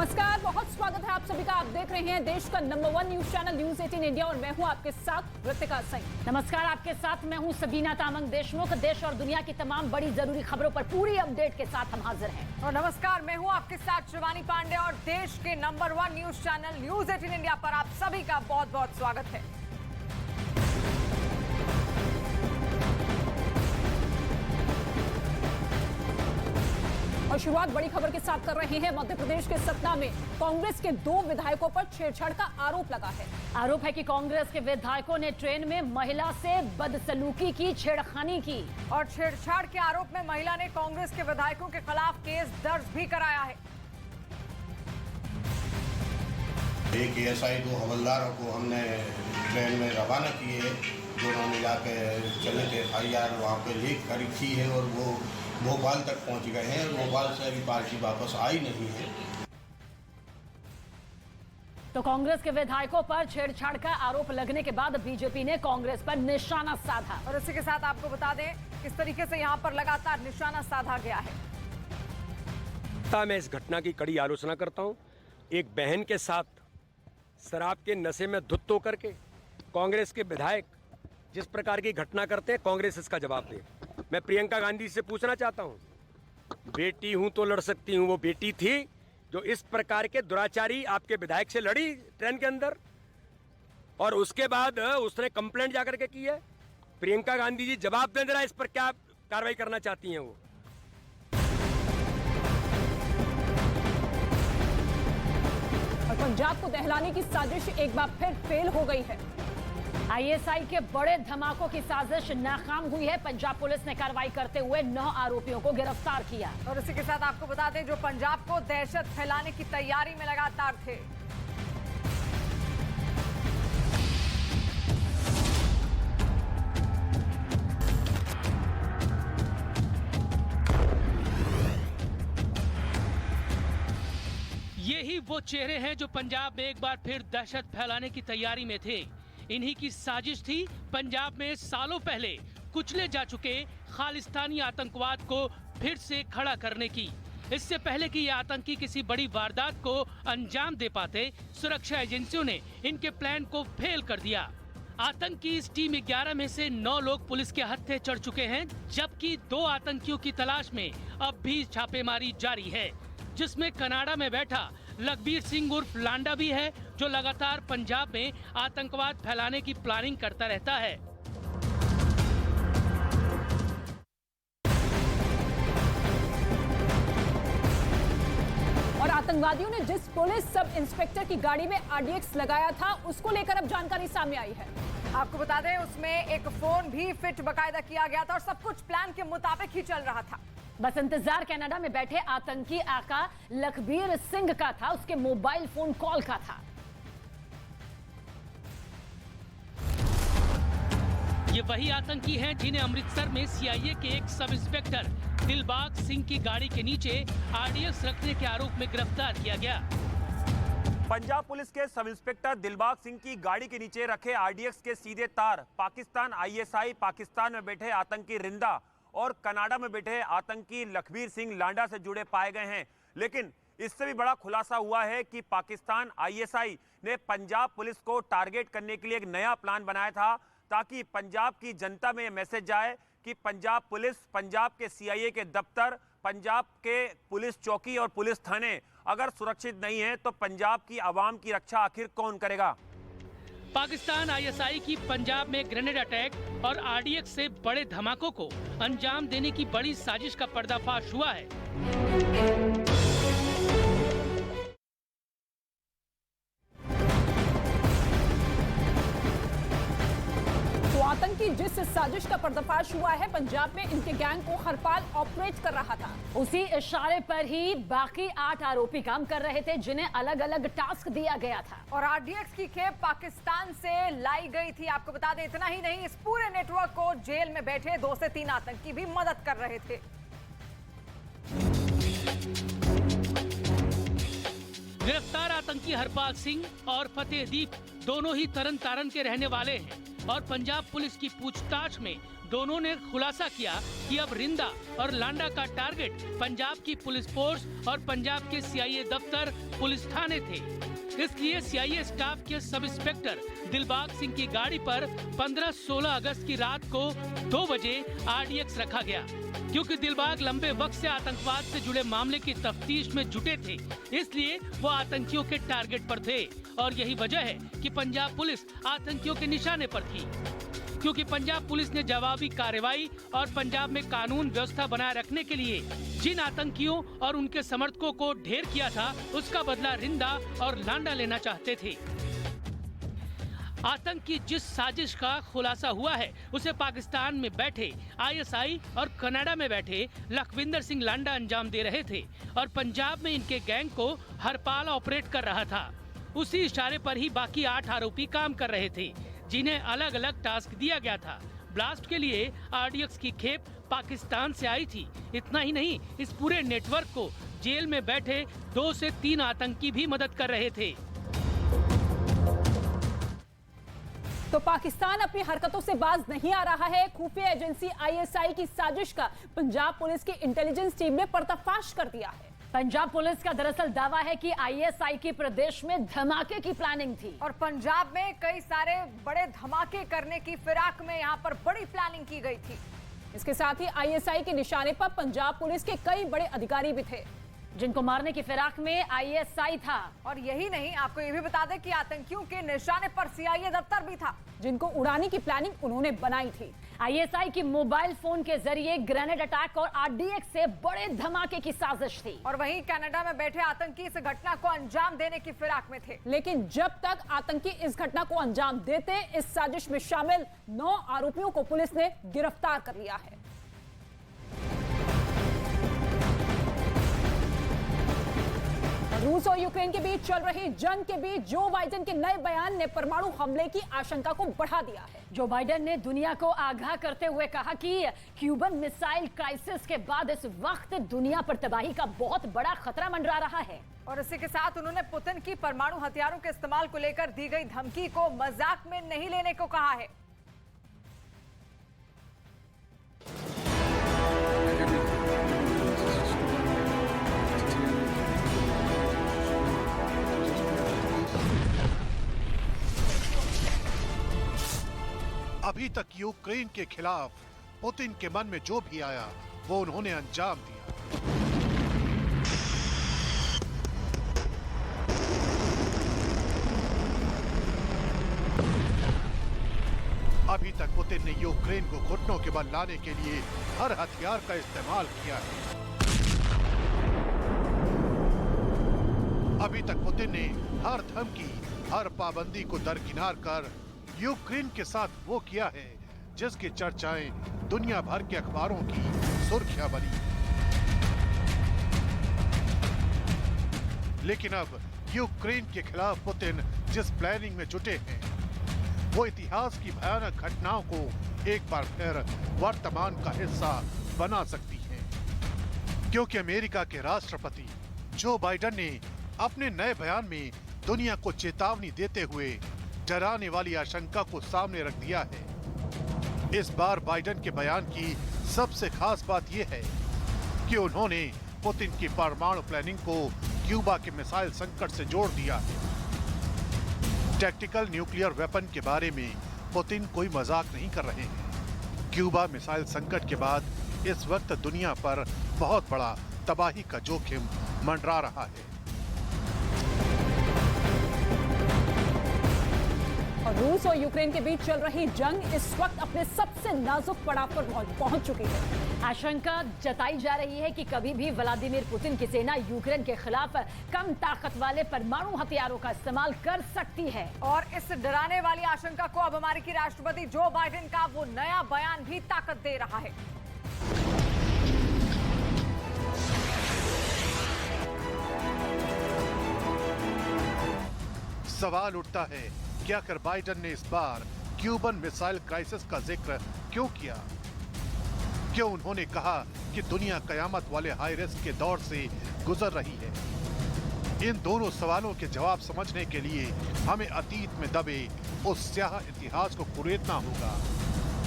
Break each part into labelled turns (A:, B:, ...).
A: नमस्कार, बहुत स्वागत है आप सभी का। आप देख रहे हैं देश का number 1 news channel news 18 India और मैं हूं आपके साथ ऋतिका सिंह।
B: नमस्कार, आपके साथ मैं हूं सबीना तामंग देशमुख। देश और दुनिया की तमाम बड़ी जरूरी खबरों पर पूरी अपडेट के साथ हम हाजिर हैं।
C: और नमस्कार, मैं हूं आपके साथ शिवानी पांडे और देश के number 1 news channel news 18 India पर आप सभी का बहुत बहुत स्वागत है।
A: और शुरुआत बड़ी खबर के साथ कर रहे हैं। मध्य प्रदेश के सतना में कांग्रेस के 2 विधायकों पर छेड़छाड़ का आरोप लगा है।
B: आरोप है कि कांग्रेस के विधायकों ने ट्रेन में महिला से बदसलूकी की, छेड़खानी की।
C: और छेड़छाड़ के आरोप में महिला ने कांग्रेस के विधायकों के खिलाफ केस दर्ज भी कराया है।
D: एक एएसआई 2 हवलदारों को हमने ट्रेन में रवाना किए, दोनों मिला के चले थे। FIR वहाँ पे लिख कर रखी है और वो भोपाल तक पहुंच गए हैं। भोपाल से अभी पार्टी वापस आई नहीं है।
B: तो कांग्रेस के विधायकों पर छेड़छाड़ का आरोप लगने के बाद बीजेपी ने कांग्रेस पर निशाना साधा।
C: और इसी के साथ आपको बता दें किस तरीके से यहाँ पर लगातार निशाना साधा गया है।
E: मैं इस घटना की कड़ी आलोचना करता हूँ। एक बहन के साथ शराब के नशे में धुत होकर के कांग्रेस के विधायक जिस प्रकार की घटना करते हैं, कांग्रेस इसका जवाब दे। मैं प्रियंका गांधी से पूछना चाहता हूँ, बेटी हूँ तो लड़ सकती हूँ, वो बेटी थी जो इस प्रकार के दुराचारी आपके विधायक से लड़ी ट्रेन के अंदर, और उसके बाद उसने कंप्लेंट जाकर के की है। प्रियंका गांधी जी जवाब दे जरा, इस पर क्या कार्रवाई करना चाहती हैं वो।
A: और पंजाब को दहलाने की साजिश एक बार फिर फेल हो गई है।
B: ISI के बड़े धमाकों की साजिश नाकाम हुई है। पंजाब पुलिस ने कार्रवाई करते हुए 9 आरोपियों को गिरफ्तार किया।
C: और इसी के साथ आपको बता दें जो पंजाब को दहशत फैलाने की तैयारी में लगातार थे।
F: यही वो चेहरे हैं जो पंजाब में एक बार फिर दहशत फैलाने की तैयारी में थे। इन्हीं की साजिश थी पंजाब में सालों पहले कुचले जा चुके खालिस्तानी आतंकवाद को फिर से खड़ा करने की। इससे पहले कि ये आतंकी किसी बड़ी वारदात को अंजाम दे पाते, सुरक्षा एजेंसियों ने इनके प्लान को फेल कर दिया। आतंकी इस टीम 11 में से 9 लोग पुलिस के हत्थे चढ़ चुके हैं, जबकि 2 आतंकियों की तलाश में अब भी छापेमारी जारी है, जिसमें कनाडा में बैठा लखबीर सिंह उर्फ लांडा भी है, जो लगातार पंजाब में आतंकवाद फैलाने की प्लानिंग करता रहता है।
A: और आतंकवादियों ने जिस पुलिस सब इंस्पेक्टर की गाड़ी में RDX लगाया था, उसको लेकर अब जानकारी सामने आई है।
C: आपको बता दें उसमें एक फोन भी फिट बकायदा किया गया था और सब कुछ प्लान के मुताबिक ही चल रहा था।
B: बस इंतजार कनाडा में बैठे आतंकी आका लखबीर सिंह का था, उसके मोबाइल फोन कॉल का था।
F: ये वही आतंकी हैं जिन्हें अमृतसर में CIA के एक सब इंस्पेक्टर दिलबाग सिंह की गाड़ी के नीचे RDX रखने के आरोप में गिरफ्तार किया गया।
G: पंजाब पुलिस के सब इंस्पेक्टर दिलबाग सिंह की गाड़ी के नीचे रखे RDX के सीधे तार पाकिस्तान ISI, पाकिस्तान में बैठे आतंकी रिंदा और कनाडा में बैठे आतंकी लखबीर सिंह लांडा से जुड़े पाए गए हैं। लेकिन इससे भी बड़ा खुलासा हुआ है कि पाकिस्तान ISI ने पंजाब पुलिस को टारगेट करने के लिए एक नया प्लान बनाया था, ताकि पंजाब की जनता में यह मैसेज जाए कि पंजाब पुलिस, पंजाब के CIA के दफ्तर, पंजाब के पुलिस चौकी और पुलिस थाने अगर सुरक्षित नहीं है तो पंजाब की आवाम की रक्षा आखिर कौन करेगा।
F: पाकिस्तान ISI की पंजाब में ग्रेनेड अटैक और RDX से बड़े धमाकों को अंजाम देने की बड़ी साजिश का पर्दाफाश हुआ है।
A: तो आतंकी जिस साजिश का पर्दाफाश हुआ है, पंजाब में इनके गैंग को हरपाल ऑपरेट कर रहा था।
B: उसी इशारे पर ही बाकी 8 आरोपी काम कर रहे थे, जिन्हें अलग अलग टास्क दिया गया था।
C: और RDX की खेप पाकिस्तान से लाई गई थी। आपको बता दें इतना ही नहीं, इस पूरे नेटवर्क को जेल में बैठे 2 से 3 आतंकी भी मदद कर रहे थे।
F: गिरफ्तार आतंकी हरपाल सिंह और फतेहदीप दोनों ही तरन तारण के रहने वाले हैं और पंजाब पुलिस की पूछताछ में दोनों ने खुलासा किया कि अब रिंदा और लांडा का टारगेट पंजाब की पुलिस फोर्स और पंजाब के सीआईए दफ्तर पुलिस थाने थे। इसलिए सीआईए स्टाफ के सब इंस्पेक्टर दिलबाग सिंह की गाड़ी पर 15-16 अगस्त की रात को 2 बजे आरडीएक्स रखा गया। क्योंकि दिलबाग लंबे वक्त से आतंकवाद से जुड़े मामले की तफ्तीश में जुटे थे, इसलिए वो आतंकियों के टारगेट पर थे और यही वजह है कि पंजाब पुलिस आतंकियों के निशाने पर थी। क्योंकि पंजाब पुलिस ने जवाबी कार्रवाई और पंजाब में कानून व्यवस्था बनाए रखने के लिए जिन आतंकियों और उनके समर्थकों को ढेर किया था, उसका बदला रिंदा और लांडा लेना चाहते थे। आतंक की जिस साजिश का खुलासा हुआ है, उसे पाकिस्तान में बैठे आईएसआई और कनाडा में बैठे लखविंदर सिंह लांडा अंजाम दे रहे थे और पंजाब में इनके गैंग को हरपाल ऑपरेट कर रहा था। उसी इशारे पर ही बाकी 8 आरोपी काम कर रहे थे, जिन्हें अलग अलग टास्क दिया गया था। ब्लास्ट के लिए आरडीएक्स की खेप पाकिस्तान से आई थी। इतना ही नहीं, इस पूरे नेटवर्क को जेल में बैठे 2 से 3 आतंकी भी मदद कर रहे थे।
A: तो पाकिस्तान अपनी हरकतों से बाज नहीं आ रहा है। खुफिया एजेंसी आईएसआई की साजिश का पंजाब पुलिस की इंटेलिजेंस टीम ने पर्दाफाश कर दिया है।
B: पंजाब पुलिस का दरअसल दावा है कि आईएसआई की प्रदेश में धमाके की प्लानिंग थी
C: और पंजाब में कई सारे बड़े धमाके करने की फिराक में यहाँ पर बड़ी प्लानिंग की गई थी।
A: इसके साथ ही आईएसआई के निशाने पर पंजाब पुलिस के कई बड़े अधिकारी भी थे,
B: जिनको मारने की फिराक में आईएसआई था।
C: और यही नहीं, आपको ये भी बता दें कि आतंकियों के निशाने पर सीआईए दफ्तर भी था,
A: जिनको उड़ाने की प्लानिंग उन्होंने बनाई थी।
B: आईएसआई की मोबाइल फोन के जरिए ग्रेनेड अटैक और आरडीएक्स से बड़े धमाके की साजिश थी।
C: और वहीं कनाडा में बैठे आतंकी इस घटना को अंजाम देने की फिराक में थे।
A: लेकिन जब तक आतंकी इस घटना को अंजाम देते, इस साजिश में शामिल 9 आरोपियों को पुलिस ने गिरफ्तार कर लिया है। रूस और यूक्रेन के बीच चल रही जंग के बीच जो बाइडेन के नए बयान ने परमाणु हमले की आशंका को बढ़ा दिया है।
B: जो बाइडेन ने दुनिया को आगाह करते हुए कहा कि क्यूबन मिसाइल क्राइसिस के बाद इस वक्त दुनिया पर तबाही का बहुत बड़ा खतरा मंडरा रहा है।
C: और इसी के साथ उन्होंने पुतिन की परमाणु हथियारों के इस्तेमाल को लेकर दी गई धमकी को मजाक में नहीं लेने को कहा है।
H: अभी तक यूक्रेन के खिलाफ पुतिन के मन में जो भी आया वो उन्होंने अंजाम दिया। अभी तक पुतिन ने यूक्रेन को घुटनों के बल लाने के लिए हर हथियार का इस्तेमाल किया है। अभी तक पुतिन ने हर धमकी, हर पाबंदी को दरकिनार कर यूक्रेन के साथ वो किया है जिसकी चर्चाएं दुनिया भर के अखबारों की सुर्खियां बनी। लेकिन अब यूक्रेन के खिलाफ पुतिन जिस प्लानिंग में जुटे हैं, वो इतिहास की भयानक घटनाओं को एक बार फिर वर्तमान का हिस्सा बना सकती है। क्योंकि अमेरिका के राष्ट्रपति जो बाइडेन ने अपने नए बयान में दुनिया को चेतावनी देते हुए डराने वाली आशंका को सामने रख दिया है। इस बार बाइडेन के बयान की सबसे खास बात यह है कि उन्होंने पुतिन की परमाणु प्लानिंग को क्यूबा के मिसाइल संकट से जोड़ दिया है। टैक्टिकल न्यूक्लियर वेपन के बारे में पुतिन कोई मजाक नहीं कर रहे हैं। क्यूबा मिसाइल संकट के बाद इस वक्त दुनिया पर बहुत बड़ा तबाही का जोखिम मंडरा रहा है।
A: और रूस और यूक्रेन के बीच चल रही जंग इस वक्त अपने सबसे नाजुक पड़ाव पर पहुंच चुकी है।
B: आशंका जताई जा रही है कि कभी भी व्लादिमीर पुतिन की सेना यूक्रेन के खिलाफ कम ताकत वाले परमाणु हथियारों का इस्तेमाल कर सकती है।
C: और इस डराने वाली आशंका को अब अमेरिकी राष्ट्रपति जो बाइडेन का वो नया बयान भी ताकत दे रहा है।
H: सवाल उठता है कि आखिर बाइडेन ने इस बार क्यूबन मिसाइल क्राइसिस का जिक्र क्यों किया? क्यों उन्होंने कहा कि दुनिया कयामत वाले हाई रिस्क के दौर से गुजर रही है? इन दोनों सवालों के जवाब समझने के लिए हमें अतीत में दबे उस स्याह इतिहास को कुरेदना होगा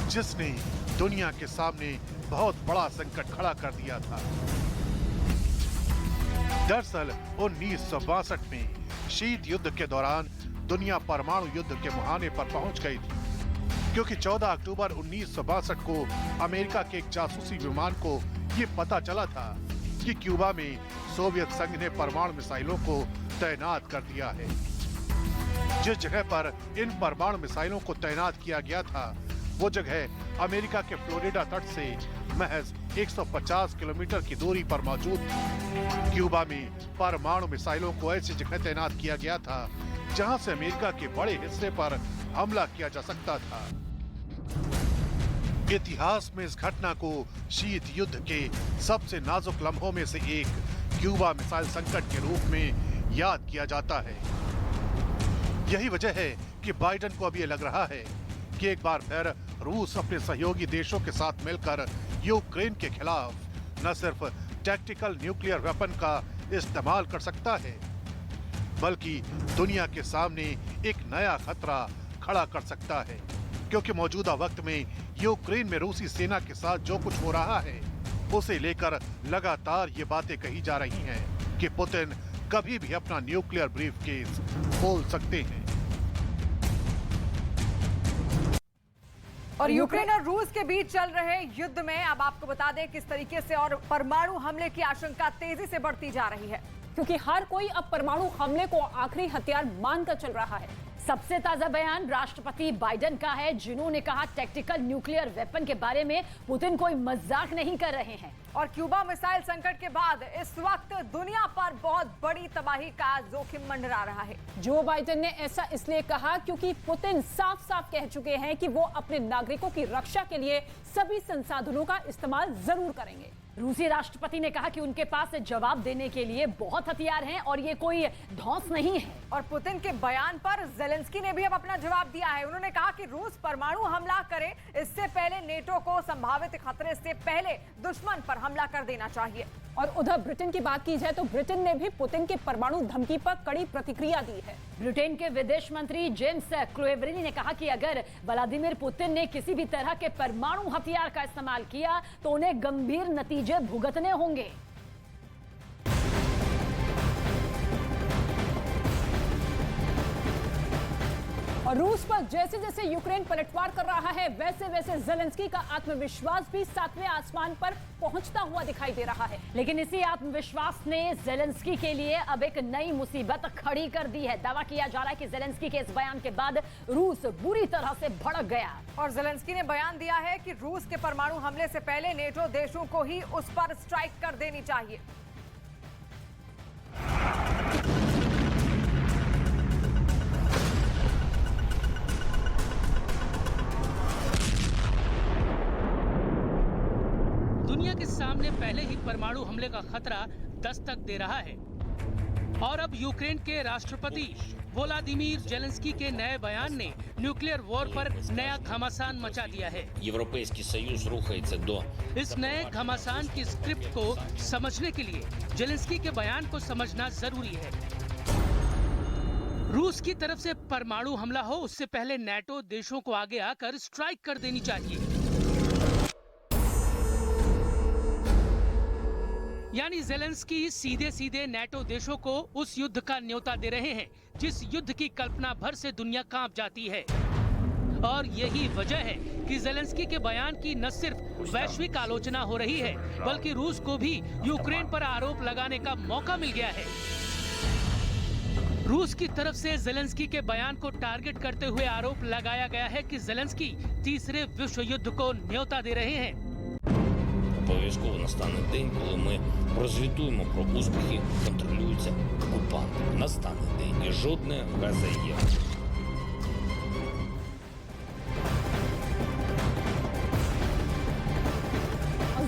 H: जिसने दुनिया के सामने बहुत बड़ा संकट खड़ा कर दिया था। दरअसल 1962 में शीत युद्ध के दौरान दुनिया परमाणु युद्ध के मुहाने पर पहुंच गई थी, क्योंकि 14 अक्टूबर 1962 को अमेरिका के एक जासूसी विमान को ये पता चला था कि क्यूबा में सोवियत संघ ने परमाणु मिसाइलों को तैनात कर दिया है। जिस जगह पर इन परमाणु मिसाइलों को तैनात किया गया था, वो जगह अमेरिका के फ्लोरिडा तट से महज 150 किलोमीटर की दूरी पर मौजूद थी। क्यूबा में परमाणु मिसाइलों को ऐसी जगह तैनात किया गया था जहां से अमेरिका के बड़े हिस्से पर हमला किया जा सकता था। इतिहास में इस घटना को शीत युद्ध के सबसे नाजुक लम्हों में से एक क्यूबा मिसाइल संकट के रूप में याद किया जाता है। यही वजह है कि बाइडेन को अब ये लग रहा है कि एक बार फिर रूस अपने सहयोगी देशों के साथ मिलकर यूक्रेन के खिलाफ न सिर्फ टैक्टिकल न्यूक्लियर वेपन का इस्तेमाल कर सकता है, बल्कि दुनिया के सामने एक नया खतरा खड़ा कर सकता है। क्योंकि मौजूदा वक्त में यूक्रेन में रूसी सेना के साथ जो कुछ हो रहा है, उसे लेकर लगातार ये बातें कही जा रही हैं कि पुतिन कभी भी अपना न्यूक्लियर ब्रीफकेस खोल सकते हैं।
C: और यूक्रेन और रूस के बीच चल रहे युद्ध में अब आपको बता दें किस तरीके से और परमाणु हमले की आशंका तेजी से बढ़ती जा रही है,
A: क्योंकि हर कोई अब परमाणु हमले को आखिरी हथियार मानकर चल रहा है।
B: सबसे ताजा बयान राष्ट्रपति बाइडेन का है, जिन्होंने कहा टैक्टिकल न्यूक्लियर वेपन के बारे में पुतिन कोई मजाक नहीं कर रहे हैं।
C: और क्यूबा मिसाइल संकट के बाद इस वक्त दुनिया पर बहुत बड़ी तबाही का जोखिम मंडरा रहा है।
A: जो बाइडेन ने ऐसा इसलिए कहा क्योंकि पुतिन साफ साफ कह चुके हैं कि वो अपने नागरिकों की रक्षा के लिए सभी संसाधनों का इस्तेमाल जरूर करेंगे।
B: रूसी राष्ट्रपति ने कहा कि उनके पास जवाब देने के लिए बहुत हथियार हैं और ये कोई धौंस नहीं है।
C: और पुतिन के बयान पर जेलेंस्की ने भी अब अपना जवाब दिया है। उन्होंने कहा कि रूस परमाणु हमला करे इससे पहले नेटो को संभावित खतरे से पहले दुश्मन पर हमला कर देना चाहिए।
A: और उधर ब्रिटेन की बात की जाए तो ब्रिटेन ने भी पुतिन के परमाणु धमकी पर कड़ी प्रतिक्रिया दी है।
B: ब्रिटेन के विदेश मंत्री जेम्स क्लोएवरी ने कहा कि अगर व्लादिमीर पुतिन ने किसी भी तरह के परमाणु हथियार का इस्तेमाल किया तो उन्हें गंभीर नतीजे भुगतने होंगे।
A: और रूस पर जैसे जैसे यूक्रेन पलटवार कर रहा है, वैसे वैसे जेलेंस्की का आत्मविश्वास भी 7वें आसमान पर पहुंचता हुआ दिखाई दे रहा है।
B: लेकिन इसी आत्मविश्वास ने जेलेंस्की के लिए अब एक नई मुसीबत खड़ी कर दी है। दावा किया जा रहा है कि जेलेंस्की के इस बयान के बाद रूस बुरी तरह से भड़क गया।
C: और जेलेंस्की ने बयान दिया है कि रूस के परमाणु हमले से पहले नेटो देशों को ही उस पर स्ट्राइक कर देनी चाहिए।
F: दुनिया के सामने पहले ही परमाणु हमले का खतरा दस्तक दे रहा है और अब यूक्रेन के राष्ट्रपति व्लादिमीर जेलेंस्की के नए बयान ने न्यूक्लियर वॉर पर नया घमासान मचा दिया है। इस नए घमासान की स्क्रिप्ट को समझने के लिए जेलेंस्की के बयान को समझना जरूरी है। रूस की तरफ से परमाणु हमला हो उससे पहले नेटो देशों को आगे आकर स्ट्राइक कर देनी चाहिए। यानी जेलेंस्की सीधे सीधे नेटो देशों को उस युद्ध का न्योता दे रहे हैं जिस युद्ध की कल्पना भर से दुनिया कांप जाती है। और यही वजह है कि जेलेंस्की के बयान की न सिर्फ वैश्विक आलोचना हो रही है, बल्कि रूस को भी यूक्रेन पर आरोप लगाने का मौका मिल गया है। रूस की तरफ से जेलेंस्की के बयान को टारगेट करते हुए आरोप लगाया गया है कि जेलेंस्की तीसरे विश्व युद्ध को न्योता दे रहे हैं।
I: Обов'язково настане день, коли ми прозвітуємо про успіхи, контролюються окупантами. Настане день і жодне газеє.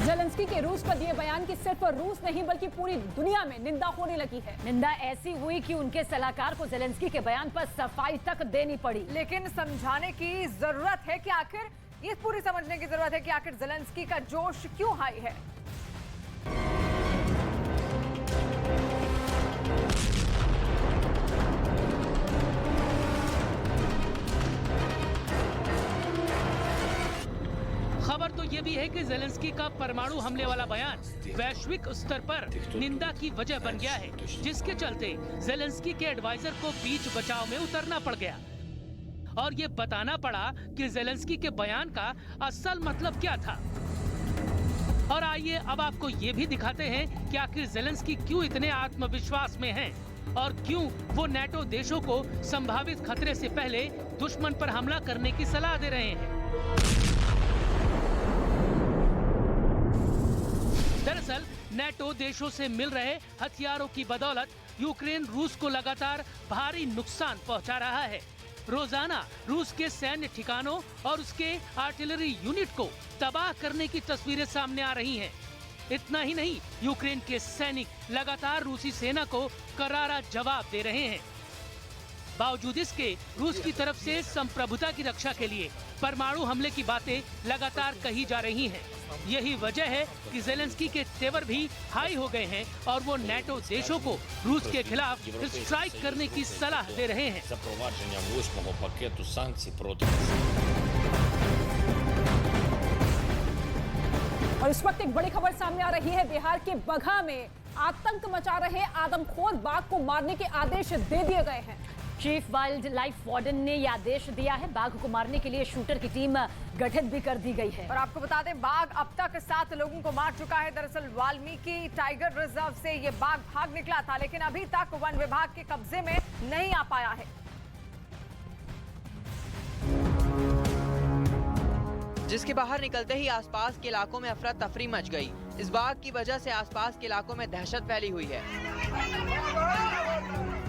A: जेलेंस्की के रूस पर दिए बयान की सिर्फ रूस नहीं बल्कि पूरी दुनिया में निंदा होने लगी है।
B: निंदा ऐसी हुई कि उनके सलाहकार को जेलेंस्की के बयान पर सफाई तक देनी पड़ी।
C: लेकिन समझाने की जरूरत है कि आखिर ये पूरी समझने की जरूरत है कि आखिर जेलेंस्की का जोश क्यों हाई है।
F: खबर तो ये भी है कि ज़ेलेंस्की का परमाणु हमले वाला बयान वैश्विक स्तर पर निंदा की वजह बन गया है, जिसके चलते ज़ेलेंस्की के एडवाइजर को बीच बचाव में उतरना पड़ गया और ये बताना पड़ा कि ज़ेलेंस्की के बयान का असल मतलब क्या था। और आइए अब आपको ये भी दिखाते हैं कि आखिर ज़ेलेंस्की क्यों इतने आत्मविश्वास में हैं और क्यों वो नेटो देशों को संभावित खतरे से पहले दुश्मन पर हमला करने की सलाह दे रहे हैं। दरअसल नेटो देशों से मिल रहे हथियारों की बदौलत यूक्रेन रूस को लगातार भारी नुकसान पहुंचा रहा है। रोजाना रूस के सैन्य ठिकानों और उसके आर्टिलरी यूनिट को तबाह करने की तस्वीरें सामने आ रही हैं। इतना ही नहीं, यूक्रेन के सैनिक लगातार रूसी सेना को करारा जवाब दे रहे हैं। बावजूद इसके रूस की तरफ से संप्रभुता की रक्षा के लिए परमाणु हमले की बातें लगातार कही जा रही हैं। यही वजह है कि ज़ेलेंस्की के तेवर भी हाई हो गए हैं और वो नेटो देशों को रूस के खिलाफ स्ट्राइक करने की सलाह दे रहे हैं।
A: और इस वक्त एक बड़ी खबर सामने आ रही है। बिहार के बगहा में आतंक मचा रहे आदमखोर बाघ को मारने के आदेश दे दिए गए हैं।
B: चीफ वाइल्ड लाइफ वार्डन ने यह आदेश दिया है। बाघ को मारने के लिए शूटर की टीम गठित भी कर दी गई है।
C: और आपको बता दें, बाघ अब तक 7 लोगों को मार चुका है। दरअसल वाल्मीकि टाइगर रिजर्व से ये बाघ भाग निकला था, लेकिन अभी तक वन विभाग के कब्जे में नहीं आ पाया है।
J: जिसके बाहर निकलते ही आसपास के इलाकों में अफरा तफरी मच गई। इस बाघ की वजह से आसपास के इलाकों में दहशत फैली हुई है।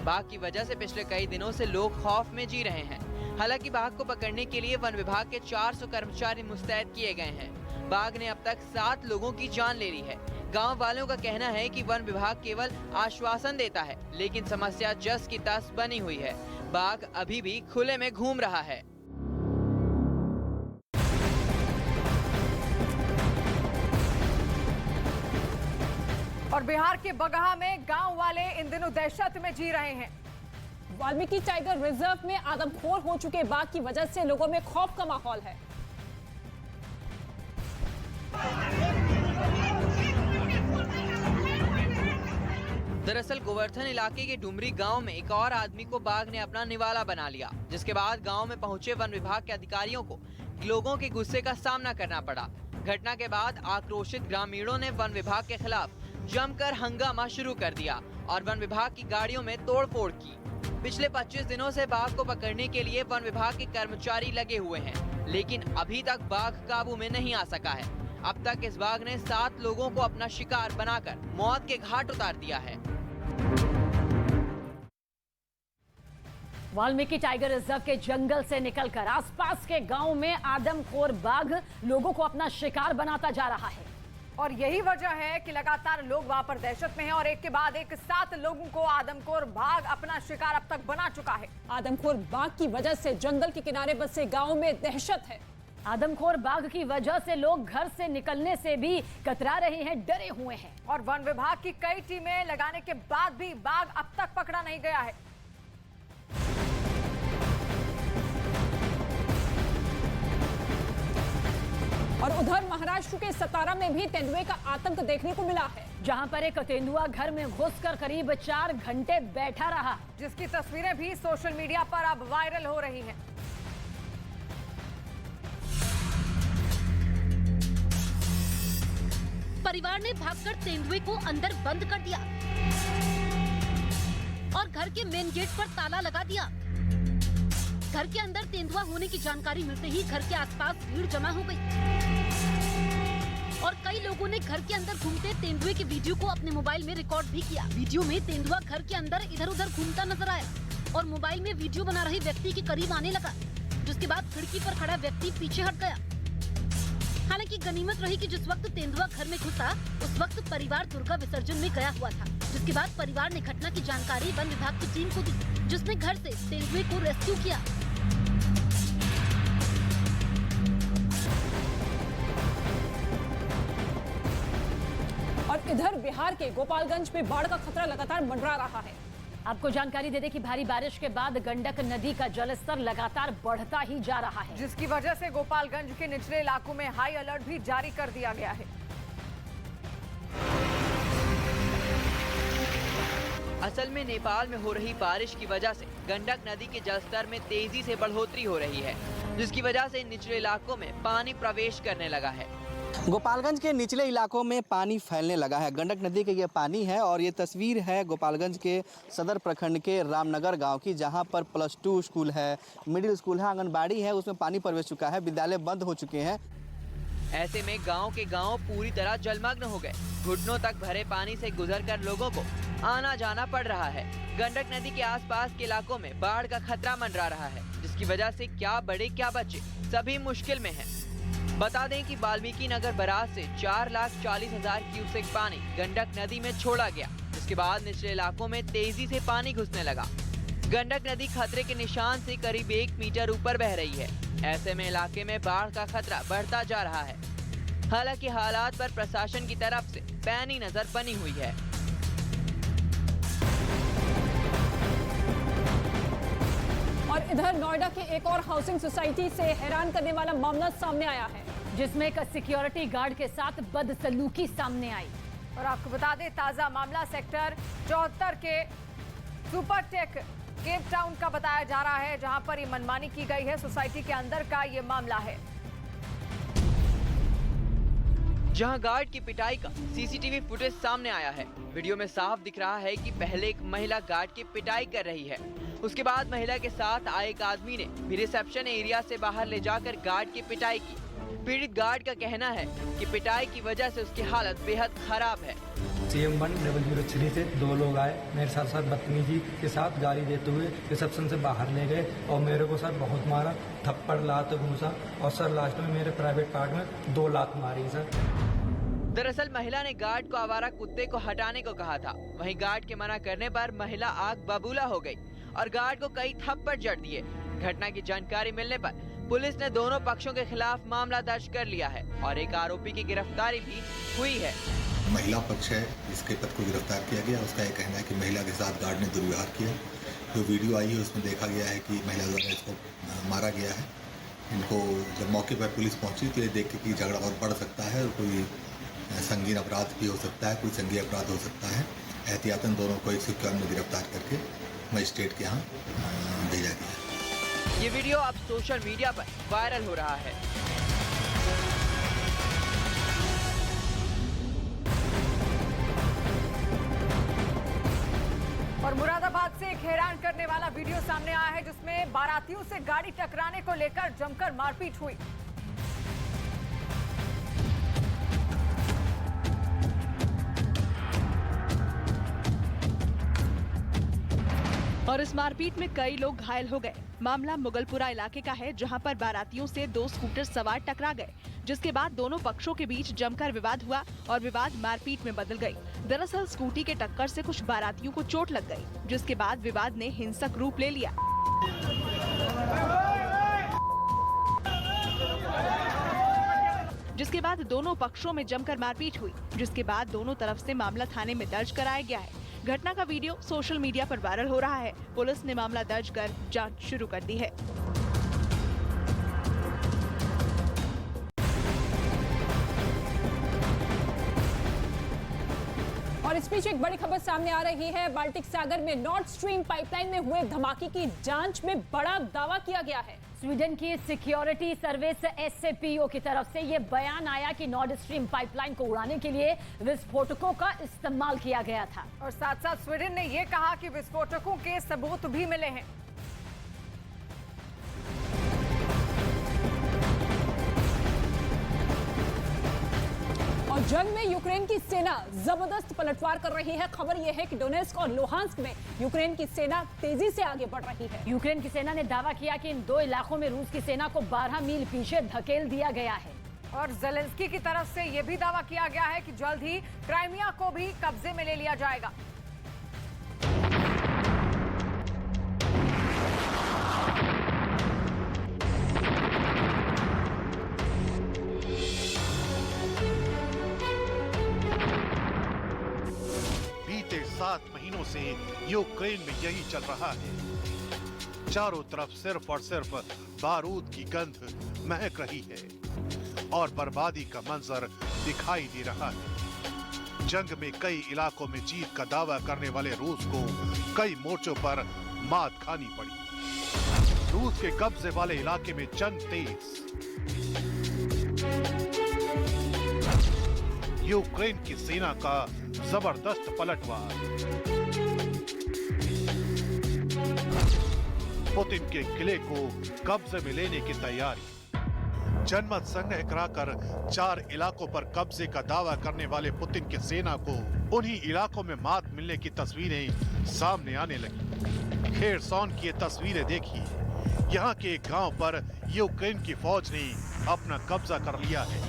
J: बाघ की वजह से पिछले कई दिनों से लोग खौफ में जी रहे हैं। हालांकि बाघ को पकड़ने के लिए वन विभाग के 400 कर्मचारी मुस्तैद किए गए हैं। बाघ ने अब तक 7 लोगों की जान ले ली है। गांव वालों का कहना है कि वन विभाग केवल आश्वासन देता है, लेकिन समस्या जस की तस बनी हुई है। बाघ अभी भी खुले में घूम रहा है।
C: और बिहार के बगहा में गांव वाले इन दिनों दहशत में जी रहे हैं।
A: वाल्मीकि टाइगर रिजर्व में आदमखोर हो चुके बाघ की वजह से लोगों में खौफ का माहौल है।
J: दरअसल गोवर्धन इलाके के डुमरी गांव में एक और आदमी को बाघ ने अपना निवाला बना लिया, जिसके बाद गांव में पहुंचे वन विभाग के अधिकारियों को लोगों के गुस्से का सामना करना पड़ा। घटना के बाद आक्रोशित ग्रामीणों ने वन विभाग के खिलाफ जमकर हंगामा शुरू कर दिया और वन विभाग की गाड़ियों में तोड़फोड़ की। पिछले 25 दिनों से बाघ को पकड़ने के लिए वन विभाग के कर्मचारी लगे हुए हैं, लेकिन अभी तक बाघ काबू में नहीं आ सका है। अब तक इस बाघ ने 7 लोगों को अपना शिकार बनाकर मौत के घाट उतार दिया है।
B: वाल्मीकि टाइगर रिजर्व के जंगल से निकलकर आसपास के गांव में आदमखोर बाघ लोगों को अपना शिकार बनाता जा रहा है।
C: और यही वजह है कि लगातार लोग वहां पर दहशत में हैं और एक के बाद एक 7 लोगों को आदमखोर बाघ अपना शिकार अब तक बना चुका है।
A: आदमखोर बाघ की वजह से जंगल के किनारे बसे गांव में दहशत है।
B: आदमखोर बाघ की वजह से लोग घर से निकलने से भी कतरा रहे हैं, डरे हुए हैं।
C: और वन विभाग की कई टीमें लगाने के बाद भी बाघ अब तक पकड़ा नहीं गया है।
A: और उधर महाराष्ट्र के सतारा में भी तेंदुए का आतंक देखने को मिला है,
B: जहां पर एक तेंदुआ घर में घुसकर करीब 4 घंटे बैठा रहा,
C: जिसकी तस्वीरें भी सोशल मीडिया पर अब वायरल हो रही हैं।
K: परिवार ने भागकर तेंदुए को अंदर बंद कर दिया और घर के मेन गेट पर ताला लगा दिया। घर के अंदर तेंदुआ होने की जानकारी मिलते ही घर के आसपास भीड़ जमा हो गई और कई लोगों ने घर के अंदर घूमते तेंदुए के वीडियो को अपने मोबाइल में रिकॉर्ड भी किया। वीडियो में तेंदुआ घर के अंदर इधर उधर घूमता नजर आया और मोबाइल में वीडियो बना रहे व्यक्ति के करीब आने लगा, जिसके बाद खिड़की पर खड़ा व्यक्ति पीछे हट गया। हालांकि गनीमत रही कि जिस वक्त तेंदुआ घर में घुसा उस वक्त परिवार दुर्गा विसर्जन में गया हुआ था, जिसके बाद परिवार ने घटना की जानकारी वन विभाग की टीम को दी, जिसने घर से तेंदुए को रेस्क्यू किया।
A: और इधर बिहार के गोपालगंज में बाढ़ का खतरा लगातार मंडरा रहा है।
B: आपको जानकारी दे दें कि भारी बारिश के बाद गंडक नदी का जलस्तर लगातार बढ़ता ही जा रहा है,
C: जिसकी वजह से गोपालगंज के निचले इलाकों में हाई अलर्ट भी जारी कर दिया गया है।
J: असल में नेपाल में हो रही बारिश की वजह से गंडक नदी के जलस्तर में तेजी से बढ़ोतरी हो रही है, जिसकी वजह से निचले इलाकों में पानी प्रवेश करने लगा है।
L: गोपालगंज के निचले इलाकों में पानी फैलने लगा है। गंडक नदी के ये पानी है और ये तस्वीर है गोपालगंज के सदर प्रखंड के रामनगर गांव की, जहां पर +2 स्कूल है, मिडिल स्कूल है, आंगनबाड़ी है, उसमें पानी प्रवेश चुका है, विद्यालय बंद हो चुके हैं।
J: ऐसे में गांव के गांव पूरी तरह जलमग्न हो गए। घुटनों तक भरे पानी से गुजरकर लोगों को आना जाना पड़ रहा है। गंडक नदी के आसपास के इलाकों में बाढ़ का खतरा मंडरा रहा है, जिसकी वजह से क्या बड़े क्या बच्चे सभी मुश्किल में हैं। बता दें कि वाल्मीकि नगर बराज से 4,40,000 क्यूसेक पानी गंडक नदी में छोड़ा गया, जिसके बाद निचले इलाकों में तेजी से पानी घुसने लगा। गंडक नदी खतरे के निशान से करीब 1 मीटर ऊपर बह रही है। ऐसे में इलाके में बाढ़ का खतरा बढ़ता जा रहा है। हालांकि हालात पर प्रशासन की तरफ से पैनी नजर बनी हुई है।
A: और इधर नोएडा के एक और हाउसिंग सोसाइटी से हैरान करने वाला मामला सामने आया है,
B: जिसमें एक सिक्योरिटी गार्ड के साथ बदसलूकी सामने आई।
C: और आपको बता दें, ताजा मामला सेक्टर 74 के सुपरटेक केप टाउन का बताया जा रहा है, जहां पर ये मनमानी की गई है। सोसाइटी के अंदर का ये मामला है,
J: जहां गार्ड की पिटाई का सीसीटीवी फुटेज सामने आया है। वीडियो में साफ दिख रहा है कि पहले एक महिला गार्ड की पिटाई कर रही है, उसके बाद महिला के साथ आए एक आदमी ने भी रिसेप्शन एरिया से बाहर ले जाकर गार्ड की पिटाई की। पीड़ित गार्ड का कहना है कि पिटाई की वजह से उसकी हालत बेहद खराब है।
M: CM1 से 2 लोग आए, मेरे साथ बदतमीजी के साथ गाली देते हुए रिसेप्शन से बाहर ले गए और मेरे को सर बहुत मारा, थप्पड़ लात घूसा और सर लास्ट में मेरे प्राइवेट पार्ट में 2 लात मारी सर।
J: दरअसल महिला ने गार्ड को आवारा कुत्ते को हटाने को कहा था। वहीं गार्ड के मना करने पर महिला आग बबूला हो गई और गार्ड को कई थप्पड़ जड़ दिए। घटना की जानकारी मिलने पर पुलिस ने दोनों पक्षों के खिलाफ मामला दर्ज कर लिया है और एक आरोपी की गिरफ्तारी भी हुई है।
N: महिला पक्ष है जिसके पद को गिरफ्तार किया गया, उसका यह कहना है कि महिला के साथ गार्ड ने दुर्व्यवहार किया। जो वीडियो आई है उसमें देखा गया है कि महिला द्वारा इसको मारा गया है। इनको जब मौके पर पुलिस पहुंची तो ये देख के कि झगड़ा और बढ़ सकता है और कोई संगीन अपराध भी हो सकता है, कोई संज्ञेय अपराध हो सकता है। एहतियातन दोनों को 151 में गिरफ्तार करके मजिस्ट्रेट के यहाँ भेजा गया है।
J: ये वीडियो अब सोशल मीडिया पर वायरल हो रहा है।
C: और मुरादाबाद से एक हैरान करने वाला वीडियो सामने आया है, जिसमें बारातियों से गाड़ी टकराने को लेकर जमकर मारपीट हुई।
O: और इस मारपीट में कई लोग घायल हो गए। मामला मुगलपुरा इलाके का है, जहां पर बारातियों से 2 स्कूटर सवार टकरा गए, जिसके बाद दोनों पक्षों के बीच जमकर विवाद हुआ और विवाद मारपीट में बदल गई। दरअसल स्कूटी के टक्कर से कुछ बारातियों को चोट लग गई, जिसके बाद विवाद ने हिंसक रूप ले लिया। जिसके बाद दोनों पक्षों में जमकर मारपीट हुई, जिसके बाद दोनों तरफ से मामला थाने में दर्ज कराया गया है। घटना का वीडियो सोशल मीडिया पर वायरल हो रहा है। पुलिस ने मामला दर्ज कर जांच शुरू कर दी है।
A: और इस बीच एक बड़ी खबर सामने आ रही है। बाल्टिक सागर में नॉर्थ स्ट्रीम पाइपलाइन में हुए धमाके की जांच में बड़ा दावा किया गया है।
B: स्वीडन की सिक्योरिटी सर्विस SAPO की तरफ से ये बयान आया कि नॉर्थ स्ट्रीम पाइपलाइन को उड़ाने के लिए विस्फोटकों का इस्तेमाल किया गया था।
C: और साथ साथ स्वीडन ने यह कहा कि विस्फोटकों के सबूत भी मिले हैं।
A: और जंग में यूक्रेन की सेना जबरदस्त पलटवार कर रही है। खबर यह है कि डोनेस्क और लुहांस्क में यूक्रेन की सेना तेजी से आगे बढ़ रही है।
B: यूक्रेन की सेना ने दावा किया कि इन 2 इलाकों में रूस की सेना को 12 मील पीछे धकेल दिया गया है।
C: और ज़ेलेंस्की की तरफ से यह भी दावा किया गया है कि जल्द ही क्राइमिया को भी कब्जे में ले लिया जाएगा।
H: बीते 7 महीनों से यूक्रेन में यही चल रहा है। चारों तरफ सिर्फ और सिर्फ बारूद की गंध महक रही है और बर्बादी का मंजर दिखाई दे रहा है। जंग में कई इलाकों में जीत का दावा करने वाले रूस को कई मोर्चों पर मात खानी पड़ी। रूस के कब्जे वाले इलाके में जंग तेज। यूक्रेन की सेना का जबरदस्त पलटवार। पुतिन के किले को कब्जे में लेने की तैयारी। जनमत संग्रह कराकर 4 इलाकों पर कब्जे का दावा करने वाले पुतिन की सेना को उन्हीं इलाकों में मात मिलने की तस्वीरें सामने आने लगी। खेरसॉन की ये तस्वीरें देखिए। यहाँ के एक गांव पर यूक्रेन की फौज ने अपना कब्जा कर लिया है।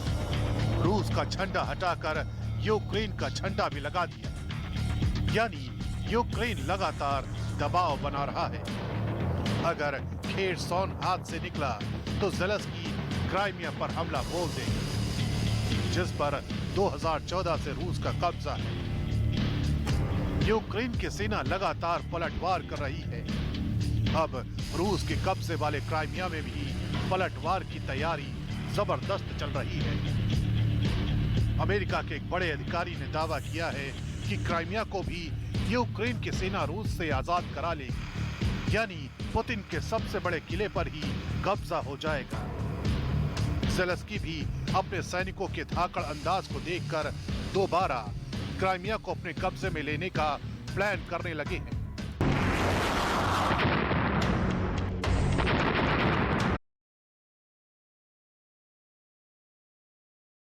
H: रूस का झंडा हटाकर यूक्रेन का झंडा भी लगा दिया, यानी यूक्रेन लगातार दबाव बना रहा है। अगर खेरसॉन हाथ से निकला तो ज़ेलेंस्की क्राइमिया पर हमला बोल देंगे, जिस पर 2014 से रूस का कब्जा है। यूक्रेन की सेना लगातार पलटवार कर रही है। अब रूस के कब्जे वाले क्राइमिया में भी पलटवार की तैयारी जबरदस्त चल रही है। अमेरिका के एक बड़े अधिकारी ने दावा किया है कि क्राइमिया को भी यूक्रेन की सेना रूस से आजाद करा लेगी, यानी पुतिन के सबसे बड़े किले पर ही कब्जा हो जाएगा। ज़ेलेंस्की भी अपने सैनिकों के धाकड़ अंदाज को देखकर दोबारा क्राइमिया को अपने कब्जे में लेने का प्लान करने लगे हैं।